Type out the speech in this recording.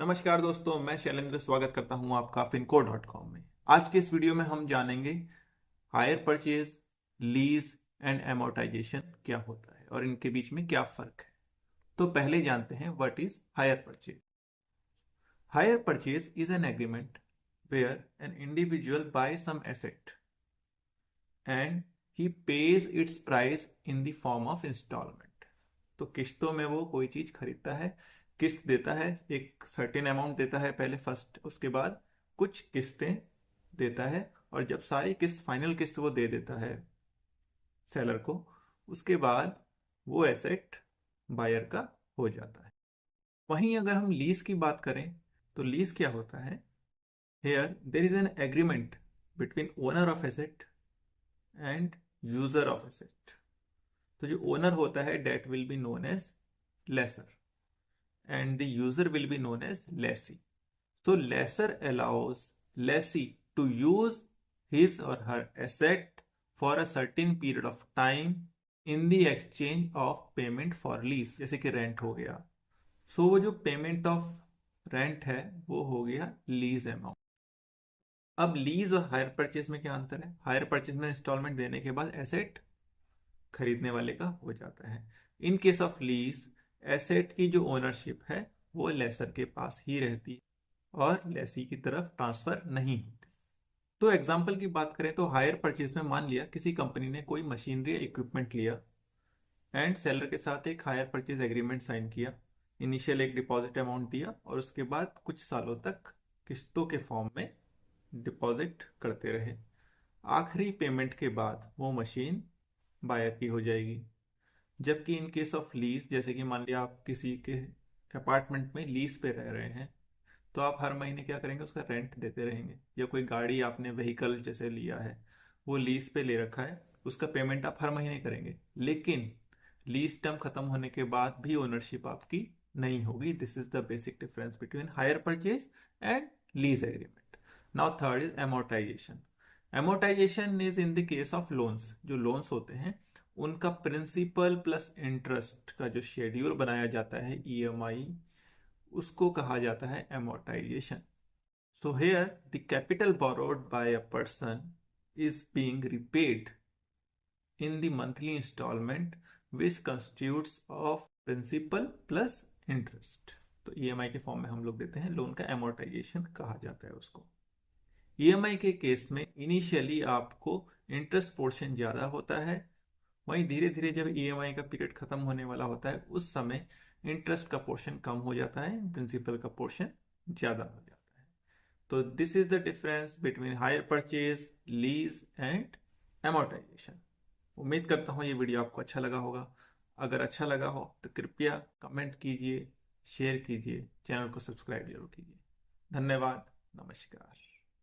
नमस्कार दोस्तों, मैं शैलेंद्र स्वागत करता हूं आपका fincode.com में। आज के इस वीडियो में हम जानेंगे hire purchase, lease and amortisation क्या होता है और इनके बीच में क्या फर्क है। तो पहले जानते हैं what is hire purchase. Hire purchase is an agreement where an individual buy some asset and he pays its price in the form of instalment. तो किस्तों में वो कोई चीज खरीदता है, किस्त देता है, एक सर्टेन अमाउंट देता है पहले फर्स्ट, उसके बाद कुछ किस्तें देता है और जब सारी किस्त फाइनल किस्त वो दे देता है सेलर को, उसके बाद वो एसेट बायर का हो जाता है। वहीं अगर हम लीज की बात करें तो लीज क्या होता है? Here there is an agreement between owner of asset and user of asset. तो जो ओनर होता है that will be known as lessor and the user will be known as lessee. So lessor allows lessee to use his or her asset for a certain period of time in the exchange of payment for lease, जैसे कि rent हो गया। सो वो जो payment of rent है वो हो गया लीज अमाउंट। अब लीज और हायर परचेज में क्या अंतर है? हायर परचेज में इंस्टॉलमेंट देने के बाद एसेट खरीदने वाले का हो जाता है। In case of lease asset की जो ओनरशिप है वो लेसर के पास ही रहती है और लेसी की तरफ ट्रांसफर नहीं होती। तो एग्जाम्पल की बात करें तो हायर परचेज में मान लिया किसी कंपनी ने कोई मशीनरी इक्विपमेंट लिया एंड सेलर के साथ एक हायर परचेज एग्रीमेंट साइन किया। इनिशियल एक डिपॉजिट अमाउंट दिया और उसके बाद कुछ सालों तक किस्तों के फॉर्म में डिपॉजिट करते रहे। आखिरी पेमेंट के बाद वो मशीन बायर की हो जाएगी। जबकि इन केस ऑफ लीज, जैसे कि मान लिया आप किसी के अपार्टमेंट में लीज पे रह रहे हैं, तो आप हर महीने क्या करेंगे? उसका रेंट देते रहेंगे। या कोई गाड़ी आपने व्हीकल जैसे लिया है, वो लीज पे ले रखा है, उसका पेमेंट आप हर महीने करेंगे, लेकिन लीज टर्म खत्म होने के बाद भी ओनरशिप आपकी नहीं होगी। This is the basic difference between hire purchase and lease agreement. Now third is amortisation. Amortisation is in the case of loans. जो लोन्स होते हैं उनका प्रिंसिपल प्लस इंटरेस्ट का जो शेड्यूल बनाया जाता है, ईएमआई, उसको कहा जाता है amortisation. So here the capital borrowed by a person is being repaid in the monthly instalment which constitutes of principal plus interest. तो ईएमआई के फॉर्म में हम लोग देते हैं, लोन का एमोर्टाइजेशन कहा जाता है उसको। ईएमआई के केस में इनिशियली आपको इंटरेस्ट पोर्शन ज्यादा होता है, वहीं धीरे धीरे जब ईएमआई का पीरियड खत्म होने वाला होता है उस समय इंटरेस्ट का पोर्शन कम हो जाता है, प्रिंसिपल का पोर्शन ज्यादा हो जाता है। तो this is the difference between hire purchase, lease and amortisation. उम्मीद करता हूँ ये वीडियो आपको अच्छा लगा होगा। अगर अच्छा लगा हो तो कृपया कमेंट कीजिए, शेयर कीजिए, चैनल को सब्सक्राइब जरूर कीजिए। धन्यवाद। नमस्कार।